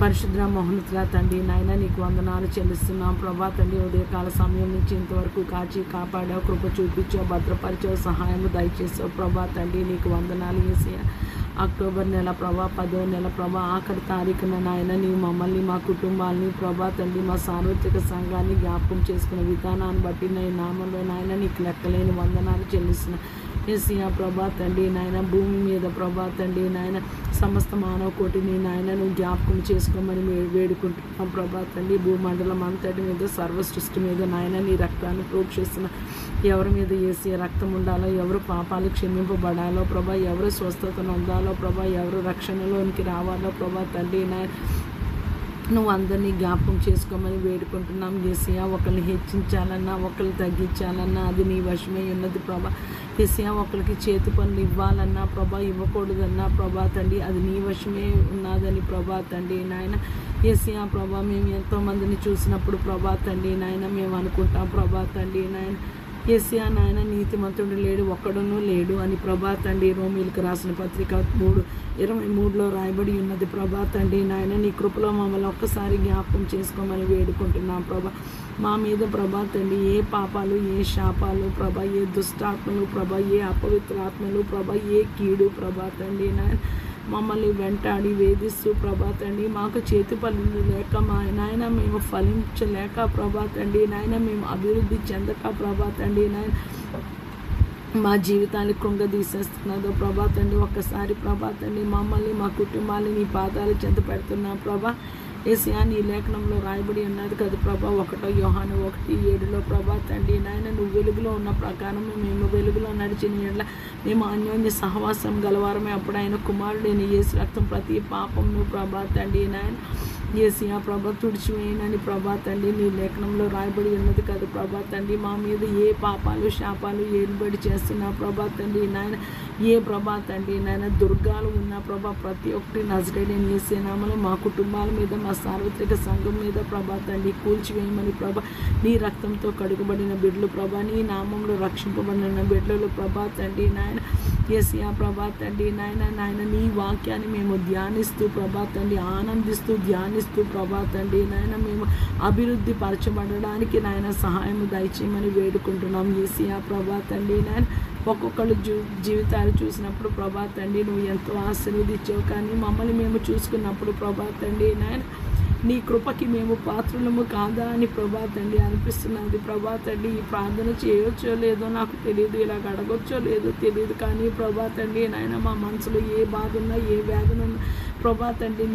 పరిశుద్ర మహోన్నతుల తండ్రి నాయన నీకు వందనాలు చెల్లిస్తున్నాం ప్రభా తండ్రి. ఉదయకాల సమయం నుంచి ఇంతవరకు కాచి కాపాడావు, కృప చూపించావు, భద్రపరిచావు, సహాయము దయచేసావు ప్రభా తండ్రి. నీకు వందనాలు యేసయ్య. అక్టోబర్ నెల ప్రభా, 10వ నెల ప్రభా, ఆఖరి తారీఖున నాయన నీవు మమ్మల్ని, మా కుటుంబాలని ప్రభా తండ్రి, మా సార్వత్రిక సంఘాన్ని జ్ఞాపకం చేసుకున్న విధానాన్ని బట్టి నేను నామంలో నాయన నీకు లెక్కలేని వందనాలు చెల్లిస్తున్నా యేసయ్య ప్రభా తండ్రి. నాయన భూమి మీద ప్రభా తండ్రి నాయన సమస్త మానవ కోటిని నాయన నువ్వు జ్ఞాపకం చేసుకోమని వేడుకుంటున్నాం ప్రభా తండ్రి. భూమండలం అంతటి మీద, సర్వ సృష్టి మీద నాయన నీ రక్తాన్ని ప్రోక్షిస్తున్న ఎవరి మీద యేసయ్య రక్తం ఉండాలో, ఎవరు పాపాలు క్షమింపబడాలో ప్రభా, ఎవరు స్వస్థతను అందాలో ప్రభా, ఎవరు రక్షణలోనికి రావాలో ప్రభా తండ్రి నాయన నువ్వు అందరినీ జ్ఞాపకం చేసుకోమని వేడుకుంటున్నాం యేసయ్య. ఒకరిని హెచ్చించాలన్నా, ఒకరిని తగ్గించాలన్నా అది నీ వశమే ఉన్నది ప్రభా యేసయ్య. ఒకరికి చేతి పనులు ఇవ్వాలన్నా ప్రభా, ఇవ్వకూడదన్నా ప్రభా తండ్రి అది నీ వశమే ఉన్నదని ప్రభా తండ్రి నాయన యేసయ్య ప్రభా. మేము ఎంతోమందిని చూసినప్పుడు ప్రభా తండ్రి నాయన మేము అనుకుంటాం ప్రభా తండ్రి నాయన యేసయ్య నాయన నీతిమంతుడు లేడు, ఒక్కడునూ లేడు అని ప్రభా తండ్రి. రోమీలకు రాసిన పత్రిక 3:23 రాయబడి ఉన్నది ప్రభా తండ్రి నాయన. నీ కృపలో మమ్మల్ని ఒక్కసారి జ్ఞాపకం చేసుకోమని వేడుకుంటున్నాం ప్రభా. మా మీద ప్రభా తండ్రి ఏ పాపాలు, ఏ శాపాలు ప్రభా, ఏ దుష్టాత్మలు ప్రభా, ఏ అపవిత్రాత్మలు ప్రభా, ఏ కీడు ప్రభా తండ్రి నాయన మమ్మల్ని వెంటాడి వేధిస్తూ ప్రభా తండ్రి, మాకు చేతి పనులు లేక మా నాయన మేము ఫలించలేక ప్రభా తండ్రి నాయన మేము అభివృద్ధి చెందక ప్రభా తండ్రి నాయన మా జీవితాన్ని కృంగదీసేస్తున్నదో ప్రభా తండ్రి. ఒక్కసారి ప్రభా తండ్రి మమ్మల్ని, మా కుటుంబాన్ని నీ పాదాలు చెంత పెడుతున్నాం ప్రభా యేసయ్య. నీ లేఖనంలో రాయబడి ఉన్నది కదా ప్రభా, 1 యోహాను 1:7 ప్రభా తండ్రి నాయన నువ్వు వెలుగులో ఉన్న ప్రకారం మేము వెలుగులో నడిచిన ఎడల మేము అన్యోన్య సహవాసం గలవారమే. అప్పుడు ఆయన కుమారుడైన యేసు రక్తం ప్రతి పాపంను ప్రభా తండ్రి నాయన యేసయ్య ప్రభా తుడిచివేయనని ప్రభా తండ్రి నీ లేఖనంలో రాయబడి ఉన్నది కదా ప్రభా తండ్రి. మా మీద ఏ పాపాలు, శాపాలు ఏలుబడి చేస్తున్నా ప్రభా తండ్రి నాయన, ఏ ప్రభా తండ్రి నాయన దుర్గాలు ఉన్న ప్రభా ప్రతి ఒక్కటి నజరేయుడైన యేసయ్య నామములో మా కుటుంబాల మీద, మా సార్వత్రిక సంఘం మీద ప్రభా తండ్రి కూల్చివేయమని ప్రభా. నీ రక్తంతో కడుగబడిన బిడ్డలు ప్రభా, నీ నామంలో రక్షింపబడిన బిడ్డలు ప్రభా తండ్రి నాయన యేసయ్య ప్రభా తండ్రి నాయన నీ వాక్యాన్ని మేము ధ్యానిస్తూ ప్రభా తండ్రి ఆనందిస్తూ ధ్యానిస్తూ ప్రభా తండ్రి నాయన మేము అభివృద్ధి పరచబడడానికి నాయన సహాయం దయచేయమని వేడుకుంటున్నాం యేసయ్య ప్రభా తండ్రి నాయన. ఒక్కొక్కళ్ళు జీవితాలు చూసినప్పుడు ప్రభా తండ్రి నువ్వు ఎంతో ఆశీర్వదించావు, కానీ మమ్మల్ని మేము చూసుకున్నప్పుడు ప్రభా తండ్రి నాయన నీ కృపకి మేము పాత్రులము కాదా అని ప్రభా తండ్రి అనిపిస్తున్నది ప్రభా తండ్రి. ఈ ప్రార్థన చేయొచ్చో లేదో నాకు తెలియదు, ఇలాగ అడగొచ్చో లేదో తెలియదు, కానీ ప్రభా తండ్రి నాయన మా మనసులో ఏ బాధ ఉన్నా, ఏ వేదన ఉన్నా ప్రభా తండ్రి